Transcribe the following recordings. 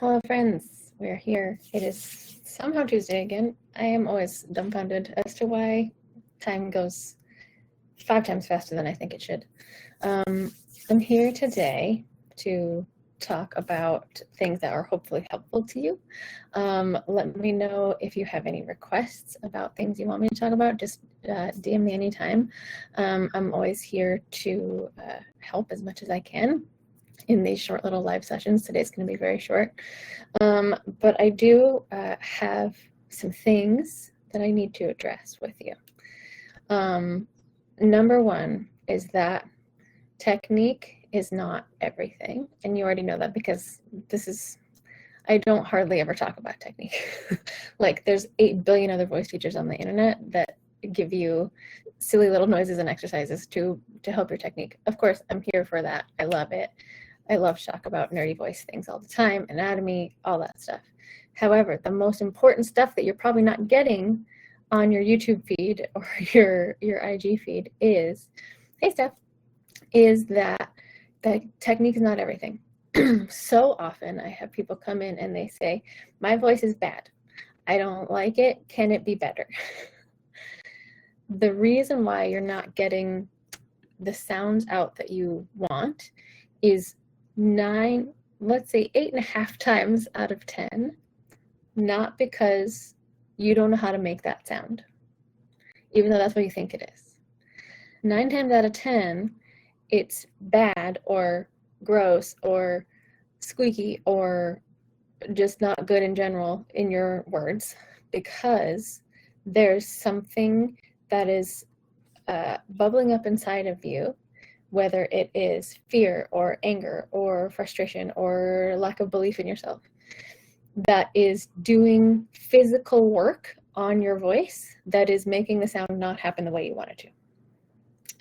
Hello, friends. We're here. It is somehow Tuesday again. I am always dumbfounded as to why time goes 5 times faster than I think it should. I'm here today to talk about things that are hopefully helpful to you. Let me know if you have any requests about things you want me to talk about. Just DM me anytime. I'm always here to help as much as I can in these short little live sessions. Today's going to be very short. But I do have some things that I need to address with you. Number one is that technique is not everything. And you already know that because I don't hardly ever talk about technique. Like there's 8 billion other voice teachers on the internet that give you silly little noises and exercises to help your technique. Of course, I'm here for that. I love it. I love to talk about nerdy voice things all the time, anatomy, all that stuff. However, the most important stuff that you're probably not getting on your YouTube feed or your IG feed is, hey Steph, is that technique is not everything. So often I have people come in and they say, my voice is bad. I don't like it. Can it be better? The reason why you're not getting the sounds out that you want is 8.5 times out of 10, not because you don't know how to make that sound, even though that's what you think it is. 9 times out of 10, it's bad or gross or squeaky or just not good in general, in your words, because there's something that is bubbling up inside of you, whether it is fear or anger or frustration or lack of belief in yourself, that is doing physical work on your voice that is making the sound not happen the way you want it to.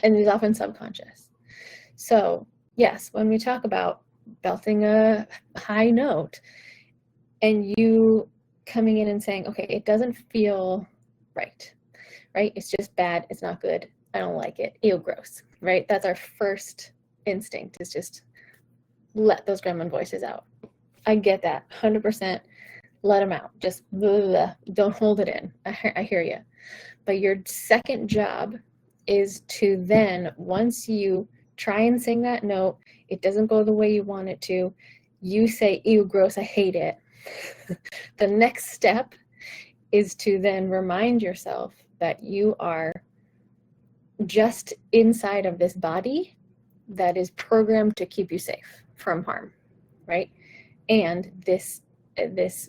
And it is often subconscious. So yes, when we talk about belting a high note and you coming in and saying, okay, it doesn't feel right? It's just bad, it's not good, I don't like it, ew, gross, right? That's our first instinct, is just let those gremlin voices out. I get that, 100%, let them out, just blah, blah, blah. Don't hold it in, I hear you. But your second job is to then, once you try and sing that note, it doesn't go the way you want it to, you say, ew, gross, I hate it. The next step is to then remind yourself that you are just inside of this body that is programmed to keep you safe from harm, right? And this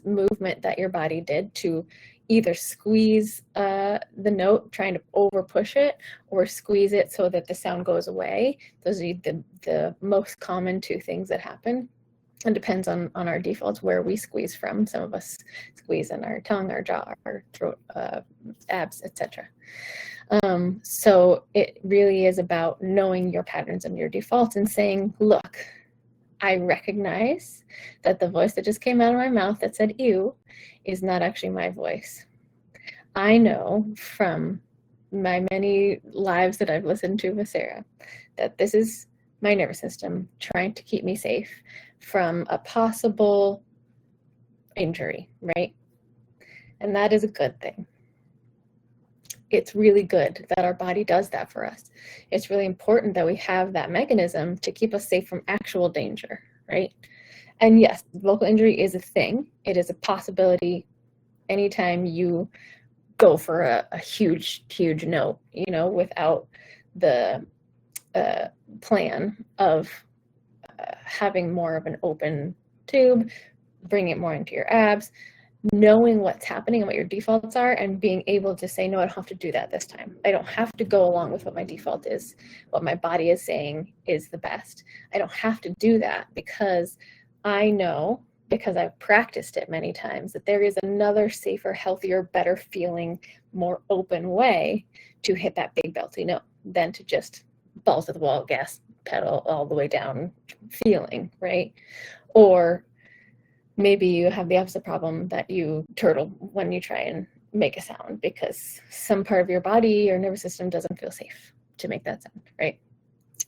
movement that your body did to either squeeze the note, trying to over push it, or squeeze it so that the sound goes away. Those are the most common two things that happen. It depends on our defaults where we squeeze from. Some of us squeeze in our tongue, our jaw, our throat, abs, etc. So it really is about knowing your patterns and your defaults and saying, look, I recognize that the voice that just came out of my mouth that said ew is not actually my voice. I know from my many lives that I've listened to with Sarah that this is my nervous system trying to keep me safe from a possible injury, right? And that is a good thing. It's really good that our body does that for us. It's really important that we have that mechanism to keep us safe from actual danger, right? And yes, vocal injury is a thing. It is a possibility anytime you go for a huge note, without the plan of having more of an open tube, bring it more into your abs, knowing what's happening and what your defaults are, and being able to say, no, I don't have to do that this time. I don't have to go along with what my default is, what my body is saying is the best. I don't have to do that because I know, because I've practiced it many times, that there is another safer, healthier, better feeling, more open way to hit that big belty note than to just balls to the wall, gas pedal all the way down feeling, right? Or maybe you have the opposite problem that you turtle when you try and make a sound because some part of your body or nervous system doesn't feel safe to make that sound, right?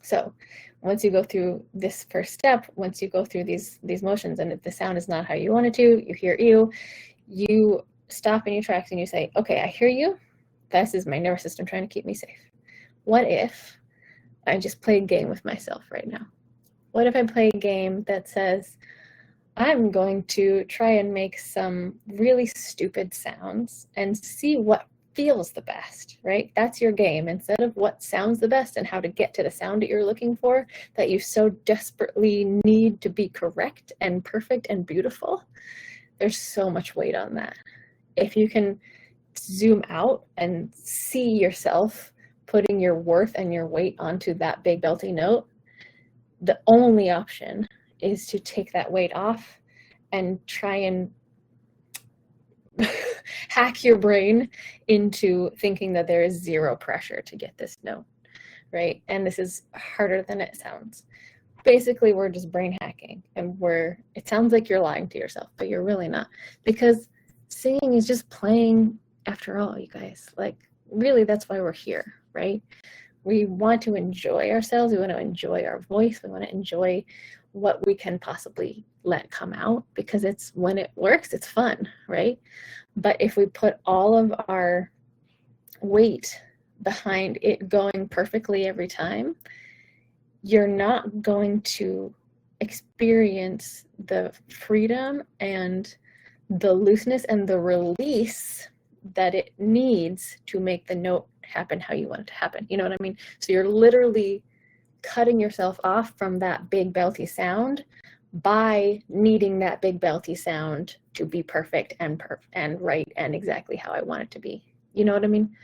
So once you go through this first step, once you go through these motions and the sound is not how you want it to, you hear you stop in your tracks and you say, okay, I hear you. This is my nervous system trying to keep me safe. What if I just play a game with myself right now? What if I play a game that says, I'm going to try and make some really stupid sounds and see what feels the best, right? That's your game. Instead of what sounds the best and how to get to the sound that you're looking for, that you so desperately need to be correct and perfect and beautiful, there's so much weight on that. If you can zoom out and see yourself putting your worth and your weight onto that big belty note, the only option is to take that weight off and try and hack your brain into thinking that there is zero pressure to get this note, right? And this is harder than it sounds. Basically, we're just brain hacking, and it sounds like you're lying to yourself, but you're really not, because singing is just playing after all, you guys. Like, really, that's why we're here, right? We want to enjoy ourselves. We want to enjoy our voice. We want to enjoy what we can possibly let come out, because when it works, it's fun, right? But if we put all of our weight behind it going perfectly every time, you're not going to experience the freedom and the looseness and the release that it needs to make the note happen how you want it to happen. You know what I mean? So you're literally cutting yourself off from that big belty sound by needing that big belty sound to be perfect and right and exactly how I want it to be. You know what I mean?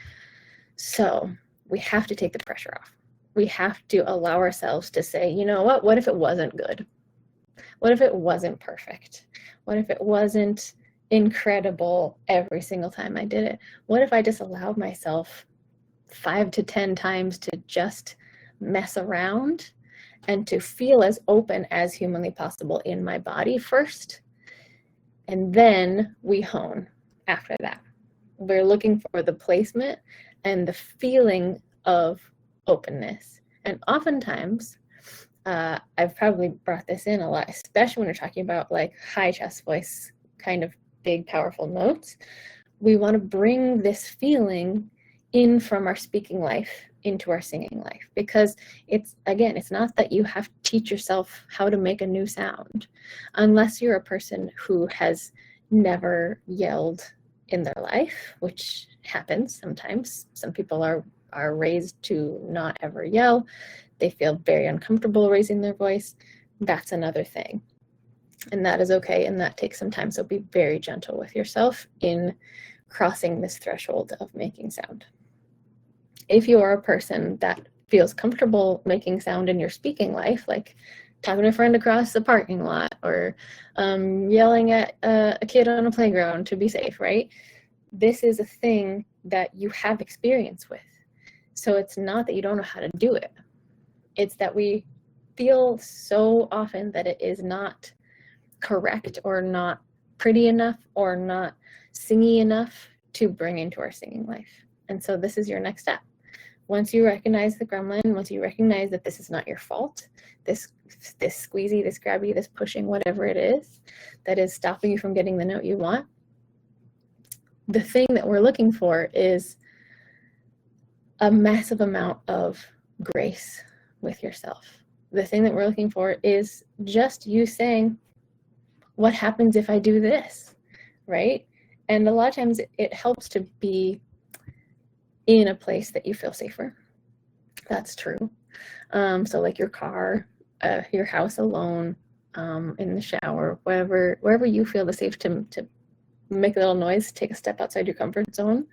So we have to take the pressure off. We have to allow ourselves to say, you know what if it wasn't good? What if it wasn't perfect? What if it wasn't incredible every single time I did it? What if I just allowed myself 5 to 10 times to just mess around and to feel as open as humanly possible in my body first, and then we hone after that. We're looking for the placement and the feeling of openness. And oftentimes, I've probably brought this in a lot, especially when we're talking about like high chest voice, kind of big, powerful notes. We want to bring this feeling in from our speaking life into our singing life, because it's not that you have to teach yourself how to make a new sound, unless you're a person who has never yelled in their life, which happens sometimes. Some people are raised to not ever yell. They feel very uncomfortable raising their voice. That's another thing, and that is okay, and that takes some time. So be very gentle with yourself in crossing this threshold of making sound. If you are a person that feels comfortable making sound in your speaking life, like talking to a friend across the parking lot, or yelling at a kid on a playground to be safe, right? This is a thing that you have experience with. So it's not that you don't know how to do it. It's that we feel so often that it is not correct or not pretty enough or not singy enough to bring into our singing life. And so this is your next step. Once you recognize the gremlin, once you recognize that this is not your fault, this squeezy, this grabby, this pushing, whatever it is that is stopping you from getting the note you want, the thing that we're looking for is a massive amount of grace with yourself. The thing that we're looking for is just you saying, what happens if I do this, right? And a lot of times it helps to be in a place that you feel safer. That's true. So like your car, your house alone, in the shower, wherever you feel safe to make a little noise, take a step outside your comfort zone,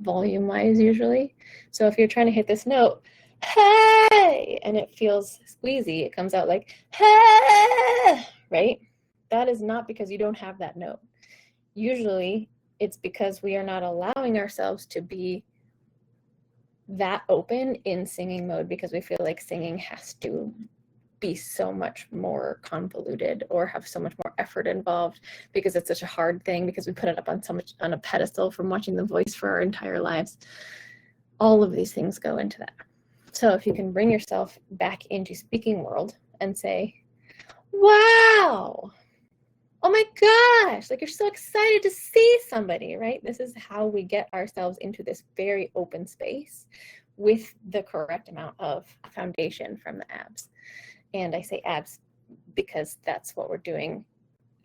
volume-wise usually. So if you're trying to hit this note, hey, and it feels squeezy, it comes out like, hey, right? That is not because you don't have that note. Usually it's because we are not allowing ourselves to be that open in singing mode, because we feel like singing has to be so much more convoluted or have so much more effort involved, because it's such a hard thing, because we put it up on a pedestal from watching The Voice for our entire lives. All of these things go into that. So if you can bring yourself back into speaking world and say, wow, oh my gosh, like you're so excited to see somebody, right? This is how we get ourselves into this very open space with the correct amount of foundation from the abs. And I say abs because that's what we're doing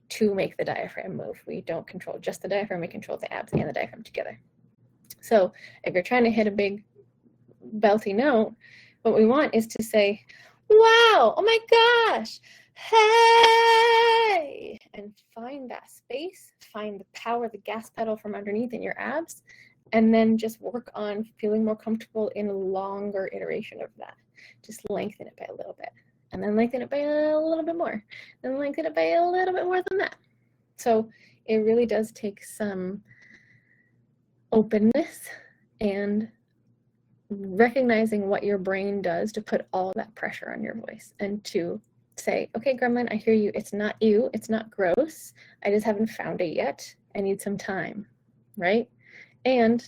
to make the diaphragm move. We don't control just the diaphragm, we control the abs and the diaphragm together. So if you're trying to hit a big belty note, what we want is to say, wow, oh my gosh, hey, and find that space, find the power, the gas pedal from underneath in your abs, and then just work on feeling more comfortable in a longer iteration of that. Just lengthen it by a little bit, and then lengthen it by a little bit more, and lengthen it by a little bit more than that. So it really does take some openness and recognizing what your brain does to put all that pressure on your voice and to say, okay, gremlin, I hear you. It's not you. It's not gross. I just haven't found it yet. I need some time, right? And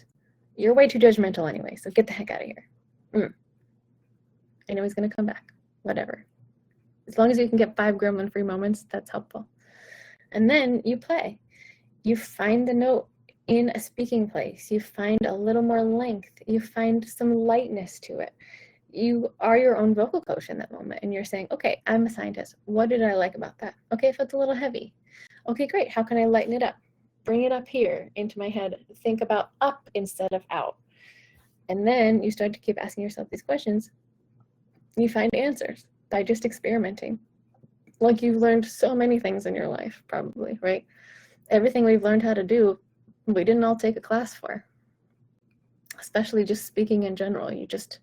you're way too judgmental anyway, so get the heck out of here. I know he's going to come back, whatever. As long as you can get 5 gremlin-free moments, that's helpful. And then you play. You find the note in a speaking place. You find a little more length. You find some lightness to it. You are your own vocal coach in that moment, and you're saying, okay, I'm a scientist. What did I like about that? Okay, if it's a little heavy. Okay, great. How can I lighten it up? Bring it up here into my head. Think about up instead of out. And then you start to keep asking yourself these questions. You find answers by just experimenting. Like you've learned so many things in your life, probably, right? Everything we've learned how to do, we didn't all take a class for. Especially just speaking in general. You just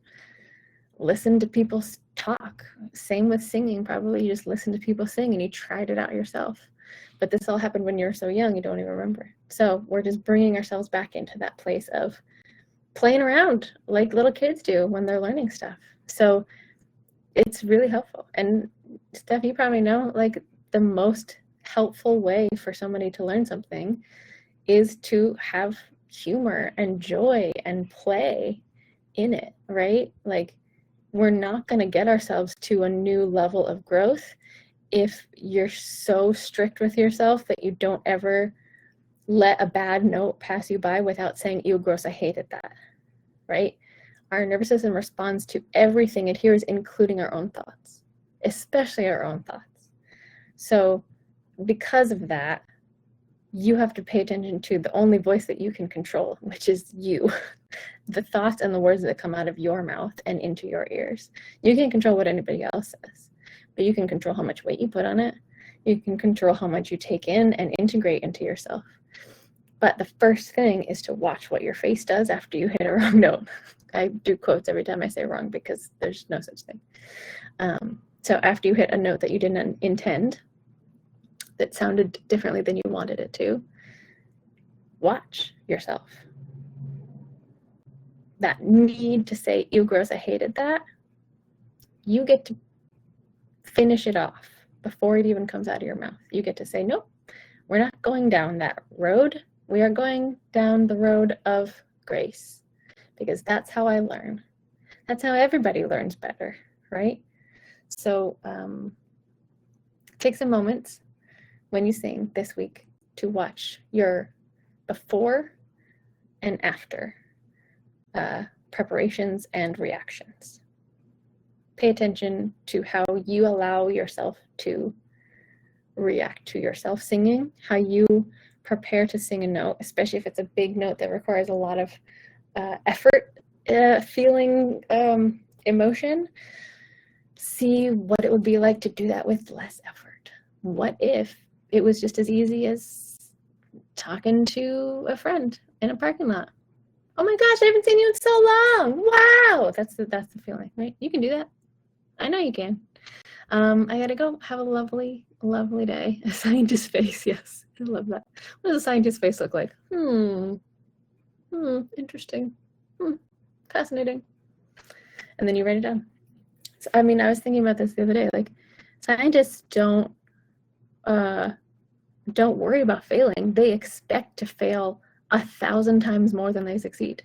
listen to people talk. Same with singing, probably. You just listen to people sing and you tried it out yourself. But this all happened when you were so young, you don't even remember. So we're just bringing ourselves back into that place of playing around like little kids do when they're learning stuff. So it's really helpful. And Steph, you probably know, like the most helpful way for somebody to learn something is to have humor and joy and play in it, right? Like we're not going to get ourselves to a new level of growth if you're so strict with yourself that you don't ever let a bad note pass you by without saying, ew, gross, I hated that, right? Our nervous system responds to everything it hears, including our own thoughts, especially our own thoughts. So because of that, you have to pay attention to the only voice that you can control, which is you, the thoughts and the words that come out of your mouth and into your ears. You can't control what anybody else says, but you can control how much weight you put on it. You can control how much you take in and integrate into yourself. But the first thing is to watch what your face does after you hit a wrong note. I do quotes every time I say wrong because there's no such thing. So after you hit a note that you didn't intend, that sounded differently than you wanted it to, watch yourself. That need to say, ew, gross, I hated that, you get to finish it off before it even comes out of your mouth. You get to say, nope, we're not going down that road. We are going down the road of grace, because that's how I learn. That's how everybody learns better, right? So take some moments when you sing this week to watch your before and after preparations and reactions. Pay attention to how you allow yourself to react to yourself singing, how you prepare to sing a note, especially if it's a big note that requires a lot of effort, feeling, emotion. See what it would be like to do that with less effort. What if it was just as easy as talking to a friend in a parking lot? Oh my gosh, I haven't seen you in so long. Wow, that's the feeling, right? You can do that. I know you can. I gotta go. Have a lovely, lovely day. A scientist face, yes. I love that. What does a scientist face look like? Interesting. Fascinating. And then you write it down. So, I mean, I was thinking about this the other day. Like, scientists don't worry about failing. They expect to fail 1,000 times more than they succeed.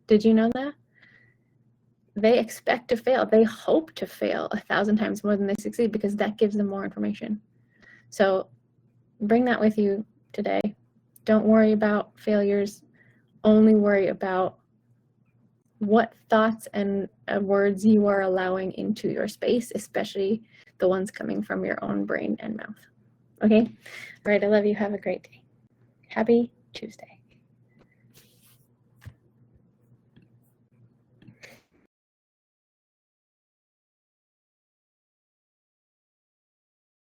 Did you know that? they expect to fail. They hope to fail 1,000 times more than they succeed because that gives them more information. So bring that with you today. Don't worry about failures. Only worry about what thoughts and words you are allowing into your space, especially the ones coming from your own brain and mouth. Okay? All right, I love you. Have a great day. Happy Tuesday.